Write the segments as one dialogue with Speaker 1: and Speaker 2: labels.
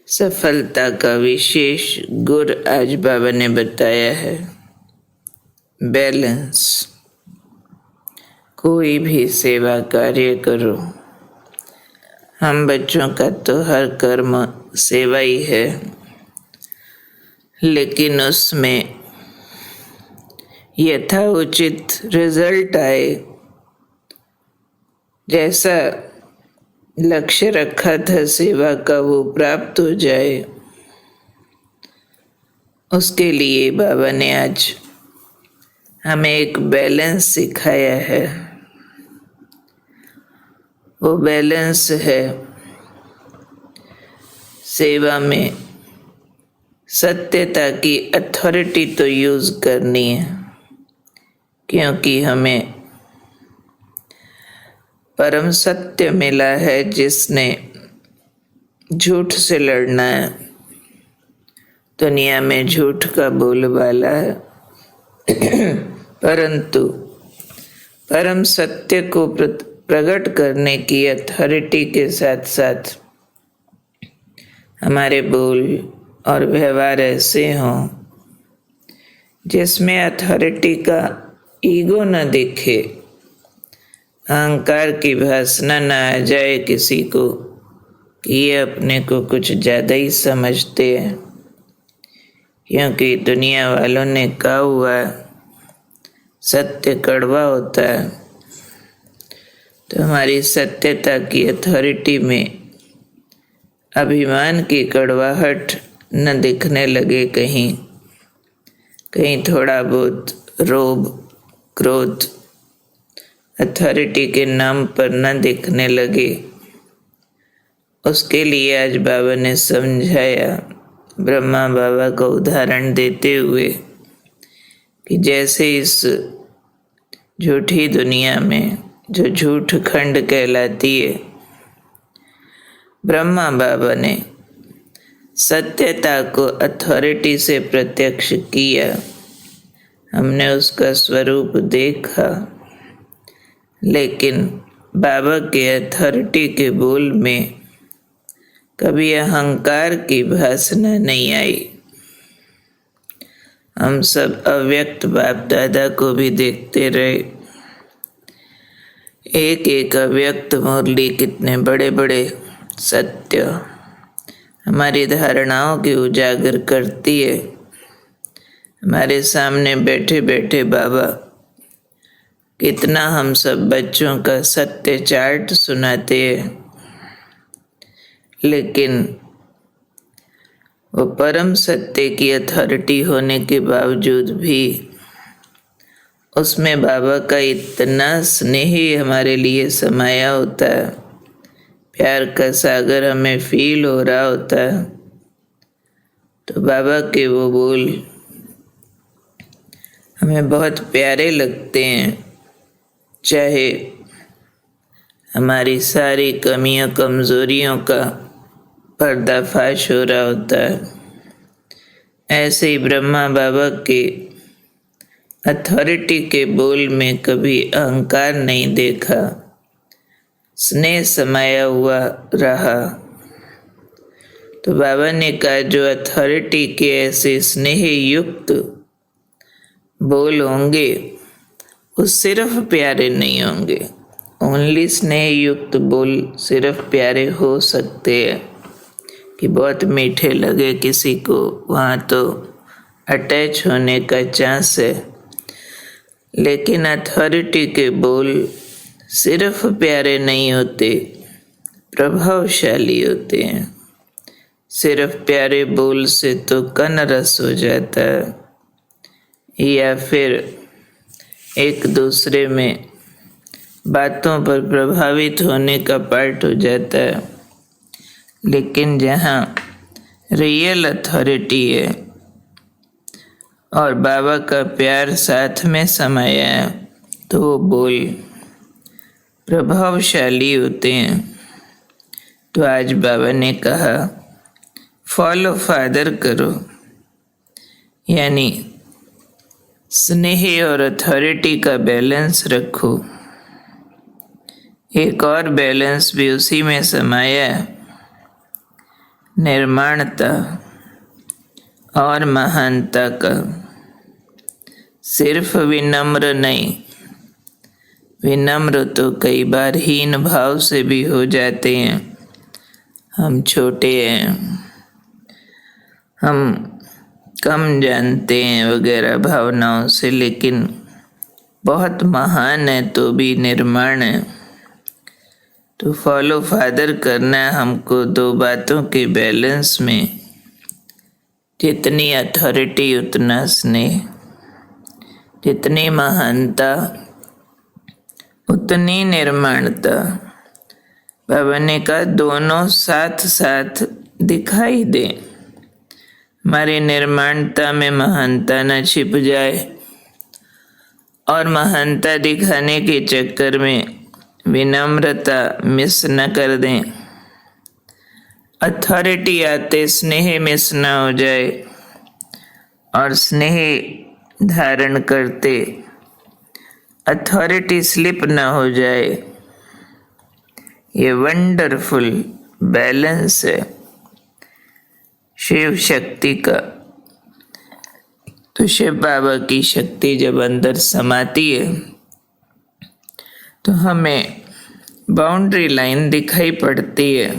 Speaker 1: सफलता का विशेष गुर आज बाबा ने बताया है, बैलेंस। कोई भी सेवा कार्य करो, हम बच्चों का तो हर कर्म सेवा ही है, लेकिन उसमें यथाउचित रिजल्ट आए, जैसा लक्ष्य रखा था सेवा का वो प्राप्त हो जाए, उसके लिए बाबा ने आज हमें एक बैलेंस सिखाया है। वो बैलेंस है, सेवा में सत्यता की अथॉरिटी तो यूज़ करनी है, क्योंकि हमें परम सत्य मिला है जिसने झूठ से लड़ना है। दुनिया में झूठ का बोलबाला है, परंतु परम सत्य को प्रकट करने की अथॉरिटी के साथ साथ हमारे बोल और व्यवहार ऐसे हों जिसमें अथॉरिटी का ईगो न दिखे, अहंकार की वासना न आ जाए किसी को कि ये अपने को कुछ ज़्यादा ही समझते हैं, क्योंकि दुनिया वालों ने कहा हुआ सत्य कड़वा होता है। तो हमारी सत्यता की अथॉरिटी में अभिमान की कड़वाहट न दिखने लगे, कहीं कहीं थोड़ा बहुत रोब क्रोध अथॉरिटी के नाम पर न दिखने लगे। उसके लिए आज बाबा ने समझाया, ब्रह्मा बाबा का उदाहरण देते हुए, कि जैसे इस झूठी दुनिया में जो झूठ खंड कहलाती है, ब्रह्मा बाबा ने सत्यता को अथॉरिटी से प्रत्यक्ष किया, हमने उसका स्वरूप देखा, लेकिन बाबा के अथॉरिटी के बोल में कभी अहंकार की भासना नहीं आई। हम सब अव्यक्त बाप दादा को भी देखते रहे, एक एक अव्यक्त मुरली कितने बड़े बड़े सत्य हमारी धारणाओं की उजागर करती है। हमारे सामने बैठे बैठे बाबा कितना हम सब बच्चों का सत्य चार्ट सुनाते हैं, लेकिन वो परम सत्य की अथॉरिटी होने के बावजूद भी उसमें बाबा का इतना स्नेह हमारे लिए समाया होता है, प्यार का सागर हमें फील हो रहा होता है। तो बाबा के वो बोल हमें बहुत प्यारे लगते हैं, चाहे हमारी सारी कमियों कमज़ोरियों का पर्दाफाश हो रहा होता है। ऐसे ही ब्रह्मा बाबा के अथॉरिटी के बोल में कभी अहंकार नहीं देखा, स्नेह समाया हुआ रहा। तो बाबा ने कहा, जो अथॉरिटी के ऐसे स्नेह युक्त बोल होंगे वो सिर्फ प्यारे नहीं होंगे। ओनली स्नेह युक्त बोल सिर्फ प्यारे हो सकते हैं कि बहुत मीठे लगे किसी को, वहाँ तो अटैच होने का चांस है। लेकिन अथॉरिटी के बोल सिर्फ प्यारे नहीं होते, प्रभावशाली होते हैं। सिर्फ प्यारे बोल से तो कन रस हो जाता है, या फिर एक दूसरे में बातों पर प्रभावित होने का पार्ट हो जाता है। लेकिन जहाँ रियल अथॉरिटी है और बाबा का प्यार साथ में समाया है, तो वो बोल प्रभावशाली होते हैं। तो आज बाबा ने कहा, फॉलो फादर करो, यानी स्नेह और अथॉरिटी का बैलेंस रखो। एक और बैलेंस भी उसी में समाया है, निर्माणता और महानता का। सिर्फ विनम्र नहीं, विनम्र तो कई बार हीन भाव से भी हो जाते हैं। हम छोटे हैं, हम कम जानते हैं वगैरह भावनाओं से, लेकिन बहुत महान है तो भी निर्माण है। तो फॉलो फादर करना है हमको दो बातों के बैलेंस में, जितनी अथॉरिटी उतना स्नेह, जितनी महानता उतनी निर्माणता। बाबा ने कहा दोनों साथ साथ दिखाई दे, हमारी निर्माणता में महानता न छिप जाए और महानता दिखाने के चक्कर में विनम्रता मिस न कर दें। अथॉरिटी आते स्नेह मिस न हो जाए और स्नेह धारण करते अथॉरिटी स्लिप न हो जाए। ये वंडरफुल बैलेंस है शिव शक्ति का। तो शिव बाबा की शक्ति जब अंदर समाती है तो हमें बाउंड्री लाइन दिखाई पड़ती है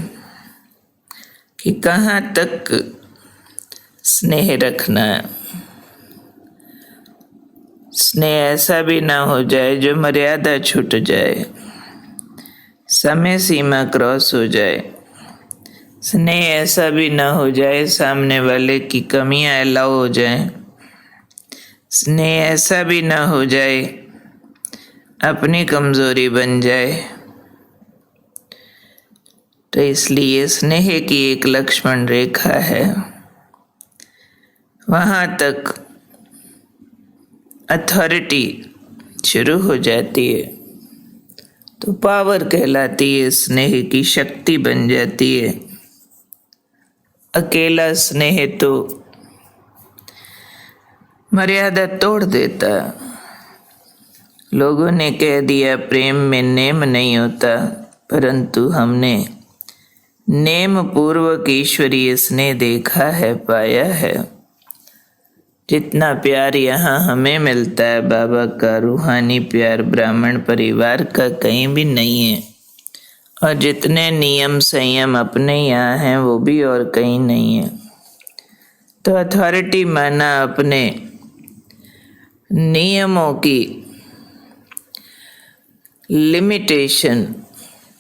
Speaker 1: कि कहाँ तक स्नेह रखना है। स्नेह ऐसा भी ना हो जाए जो मर्यादा छूट जाए, समय सीमा क्रॉस हो जाए। स्नेह ऐसा भी ना हो जाए सामने वाले की कमियां अलाउ हो जाए। स्नेह ऐसा भी ना हो जाए अपनी कमजोरी बन जाए। तो इसलिए स्नेह की एक लक्ष्मण रेखा है, वहां तक अथॉरिटी शुरू हो जाती है तो पावर कहलाती है, स्नेह की शक्ति बन जाती है। अकेला स्नेह तो मर्यादा तोड़ देता। लोगों ने कह दिया प्रेम में नेम नहीं होता, परंतु हमने नेम पूर्वक ईश्वरीय स्नेह देखा है, पाया है। जितना प्यार यहाँ हमें मिलता है बाबा का रूहानी प्यार ब्राह्मण परिवार का कहीं भी नहीं है, और जितने नियम संयम अपने यहाँ हैं वो भी और कहीं नहीं है। तो अथॉरिटी माना अपने नियमों की लिमिटेशन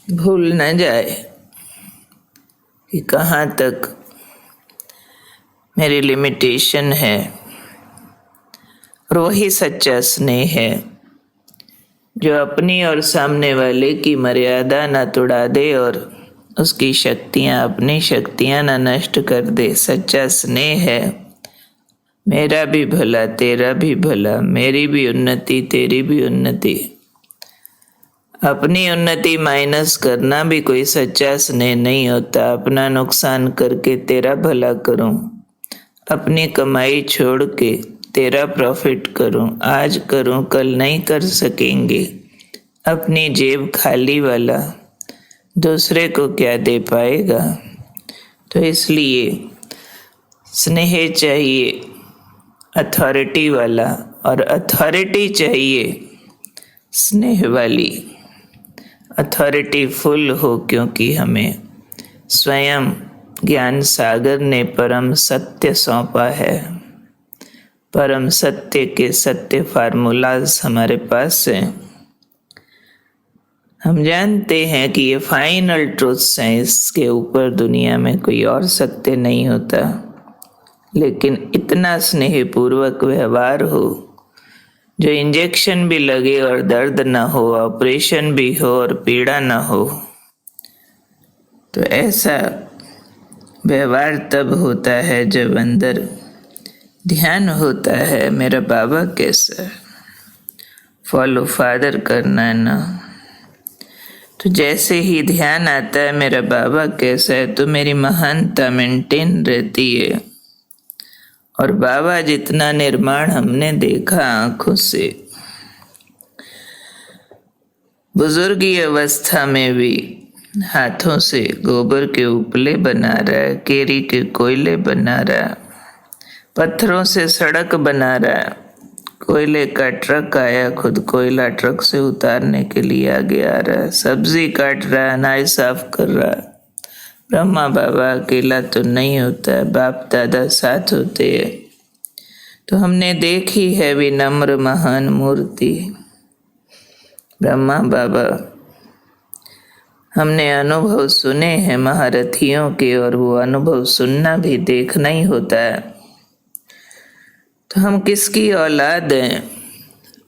Speaker 1: भूल न जाए कि कहाँ तक मेरी लिमिटेशन है, और वही सच्चा स्नेह है जो अपनी और सामने वाले की मर्यादा न तोड़ा दे और उसकी शक्तियाँ अपनी शक्तियाँ न नष्ट कर दे। सच्चा स्नेह है मेरा भी भला तेरा भी भला, मेरी भी उन्नति तेरी भी उन्नति। अपनी उन्नति माइनस करना भी कोई सच्चा स्नेह नहीं होता। अपना नुकसान करके तेरा भला करूं, अपनी कमाई छोड़ के तेरा प्रॉफिट करूं, आज करूं कल नहीं कर सकेंगे। अपनी जेब खाली वाला दूसरे को क्या दे पाएगा। तो इसलिए स्नेह चाहिए अथॉरिटी वाला, और अथॉरिटी चाहिए स्नेह वाली। अथॉरिटी फुल हो, क्योंकि हमें स्वयं ज्ञान सागर ने परम सत्य सौंपा है। परम सत्य के सत्य फार्मूलाज हमारे पास हैं। हम जानते हैं कि ये फाइनल ट्रूथ्स हैं, इसके ऊपर दुनिया में कोई और सत्य नहीं होता। लेकिन इतना स्नेह पूर्वक व्यवहार हो जो इंजेक्शन भी लगे और दर्द ना हो, ऑपरेशन भी हो और पीड़ा ना हो। तो ऐसा व्यवहार तब होता है जब अंदर ध्यान होता है मेरा बाबा कैसा, फॉलो फादर करना है ना। तो जैसे ही ध्यान आता है मेरा बाबा कैसा है, तो मेरी महानता मेंटेन रहती है। और बाबा जितना निर्माण हमने देखा आंखों से, बुजुर्गी अवस्था में भी हाथों से गोबर के उपले बना रहा है, केरी के कोयले बना रहा है, पत्थरों से सड़क बना रहा है। कोयले का ट्रक आया, खुद कोयला ट्रक से उतारने के लिए आगे आ रहा है। सब्जी काट रहा है, अनाज साफ कर रहा है। ब्रह्मा बाबा अकेला तो नहीं होता है, बाप दादा साथ होते हैं। तो हमने देखी है विनम्र महान मूर्ति ब्रह्मा बाबा। हमने अनुभव सुने हैं महारथियों के, और वो अनुभव सुनना भी देखना ही होता है। तो हम किसकी औलाद हैं?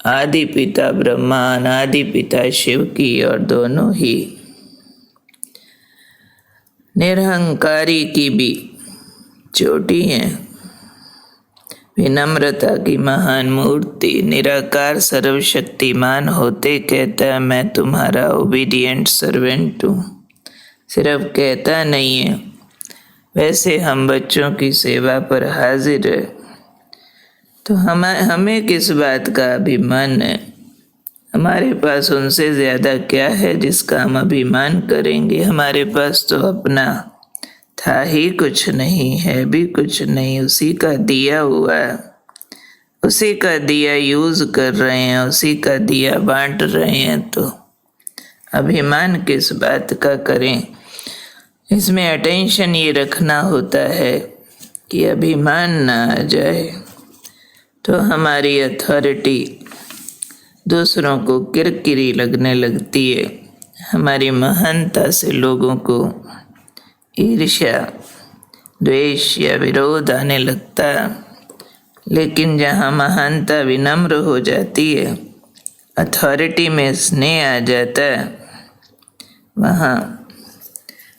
Speaker 1: आदि पिता ब्रह्मा, अनादि पिता शिव की, और दोनों ही निरहंकारी की भी चोटी हैं। विनम्रता की महान मूर्ति, निराकार सर्वशक्तिमान होते कहता है मैं तुम्हारा ओबीडिएंट सर्वेंट हूँ। सिर्फ कहता नहीं है, वैसे हम बच्चों की सेवा पर हाजिर है। तो हमें किस बात का अभिमान है? हमारे पास उनसे ज़्यादा क्या है जिसका हम अभिमान करेंगे? हमारे पास तो अपना था ही कुछ नहीं, है भी कुछ नहीं, उसी का दिया हुआ है, उसी का दिया यूज़ कर रहे हैं, उसी का दिया बांट रहे हैं। तो अभिमान किस बात का करें? इसमें अटेंशन ये रखना होता है कि अभिमान ना आ जाए। तो हमारी अथॉरिटी दूसरों को किरकिरी लगने लगती है। हमारी महानता से लोगों को ईर्ष्या, द्वेष या विरोध आने लगता है। लेकिन जहाँ महानता विनम्र हो जाती है, अथॉरिटी में स्नेह आ जाता है, वहाँ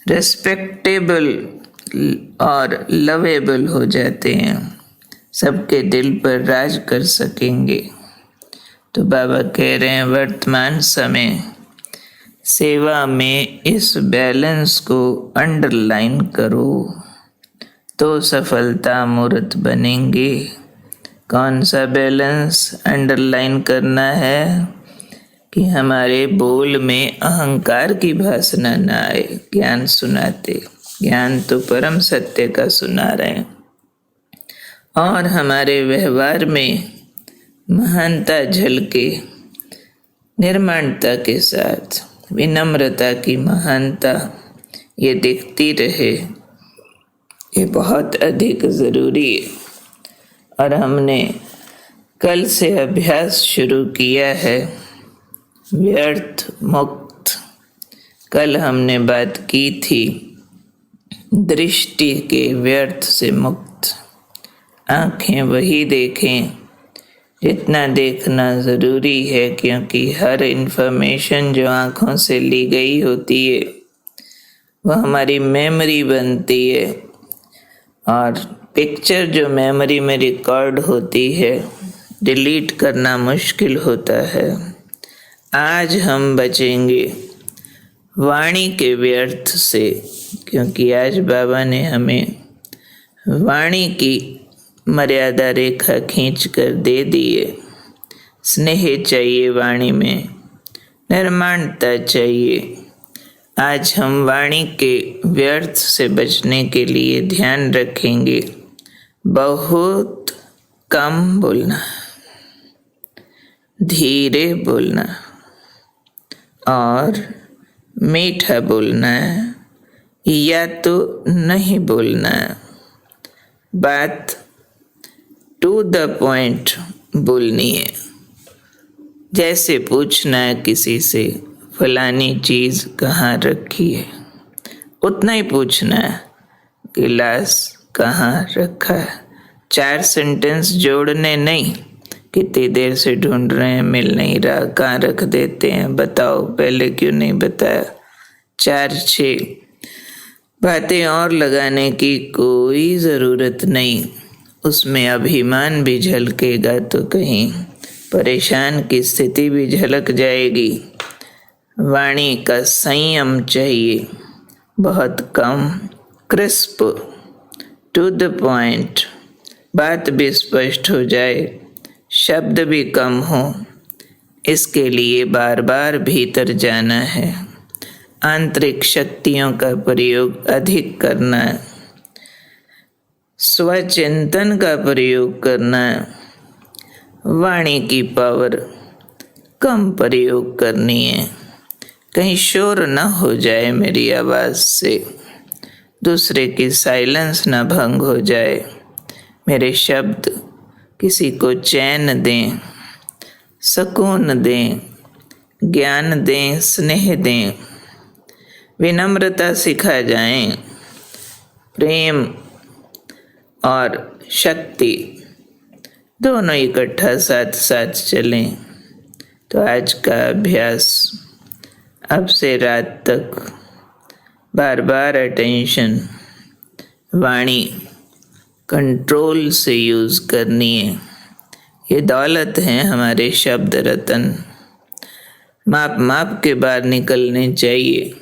Speaker 1: रेस्पेक्टेबल और लवेबल हो जाते हैं, सबके दिल पर राज कर सकेंगे। तो बाबा कह रहे हैं वर्तमान समय सेवा में इस बैलेंस को अंडरलाइन करो तो सफलता मूर्त बनेंगे। कौन सा बैलेंस अंडरलाइन करना है? कि हमारे बोल में अहंकार की भासना न आए। ज्ञान सुनाते, ज्ञान तो परम सत्य का सुना रहे हैं, और हमारे व्यवहार में महानता झलके, निर्माणता के साथ विनम्रता की महानता ये दिखती रहे, ये बहुत अधिक ज़रूरी है। और हमने कल से अभ्यास शुरू किया है व्यर्थ मुक्त। कल हमने बात की थी दृष्टि के व्यर्थ से मुक्त। आँखें वही देखें जितना देखना ज़रूरी है, क्योंकि हर इन्फॉर्मेशन जो आँखों से ली गई होती है वह हमारी मेमोरी बनती है, और पिक्चर जो मेमोरी में रिकॉर्ड होती है डिलीट करना मुश्किल होता है। आज हम बचेंगे वाणी के व्यर्थ से, क्योंकि आज बाबा ने हमें वाणी की मर्यादा रेखा खींच कर दे दी है। स्नेह चाहिए वाणी में, निर्माणता चाहिए। आज हम वाणी के व्यर्थ से बचने के लिए ध्यान रखेंगे बहुत कम बोलना, धीरे बोलना और मीठा बोलना है, या तो नहीं बोलना है। बात टू द पॉइंट बोलनी है। जैसे पूछना है किसी से फलानी चीज़ कहाँ रखी है, उतना ही पूछना है। गिलास कहाँ रखा है। 4 सेंटेंस जोड़ने नहीं, कितनी देर से ढूंढ रहे हैं, मिल नहीं रहा, कहाँ रख देते हैं, बताओ पहले क्यों नहीं बताया। 4-6 बातें और लगाने की कोई ज़रूरत नहीं। उसमें अभिमान भी झलकेगा तो कहीं परेशान की स्थिति भी झलक जाएगी। वाणी का संयम चाहिए, बहुत कम, क्रिस्प, टू द पॉइंट, बात भी स्पष्ट हो जाए, शब्द भी कम हो। इसके लिए बार बार भीतर जाना है, आंतरिक शक्तियों का प्रयोग अधिक करना है, स्वचिंतन का प्रयोग करना है, वाणी की पावर कम प्रयोग करनी है, कहीं शोर न हो जाए मेरी आवाज़ से, दूसरे की साइलेंस न भंग हो जाए, मेरे शब्द किसी को चैन दें, सुकून दें, ज्ञान दें, स्नेह दें, विनम्रता सिखा जाएं, प्रेम और शक्ति दोनों इकट्ठा साथ साथ चलें। तो आज का अभ्यास अब से रात तक बार बार अटेंशन वाणी कंट्रोल से यूज़ करनी है। ये दौलत है हमारे शब्द रतन, माप माप के बाहर निकलने चाहिए।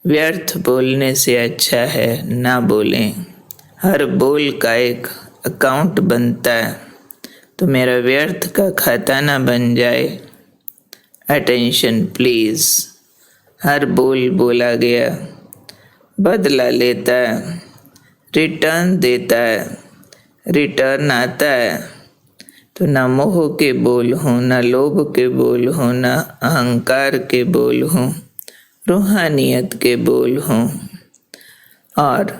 Speaker 1: व्यर्थ बोलने से अच्छा है ना बोलें। हर बोल का एक अकाउंट बनता है, तो मेरा व्यर्थ का खाता ना बन जाए। Attention please. हर बोल बोला गया बदला लेता है, रिटर्न देता है, रिटर्न आता है। तो ना मोह के बोल हों, ना लोभ के बोल हों, ना अहंकार के बोल हों, रूहानियत के बोल हों, और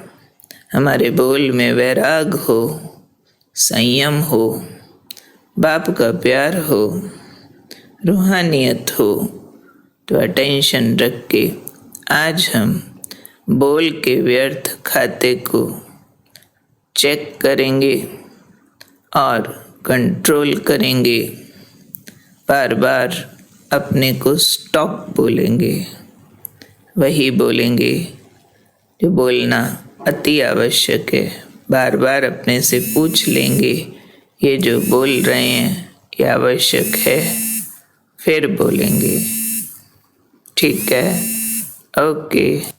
Speaker 1: हमारे बोल में वैराग हो, संयम हो, बाप का प्यार हो, रूहानियत हो। तो अटेंशन रख के आज हम बोल के व्यर्थ खाते को चेक करेंगे और कंट्रोल करेंगे। बार बार अपने को स्टॉप बोलेंगे, वही बोलेंगे जो बोलना अति आवश्यक है। बार बार अपने से पूछ लेंगे ये जो बोल रहे हैं ये आवश्यक है, फिर बोलेंगे। ठीक है, ओके।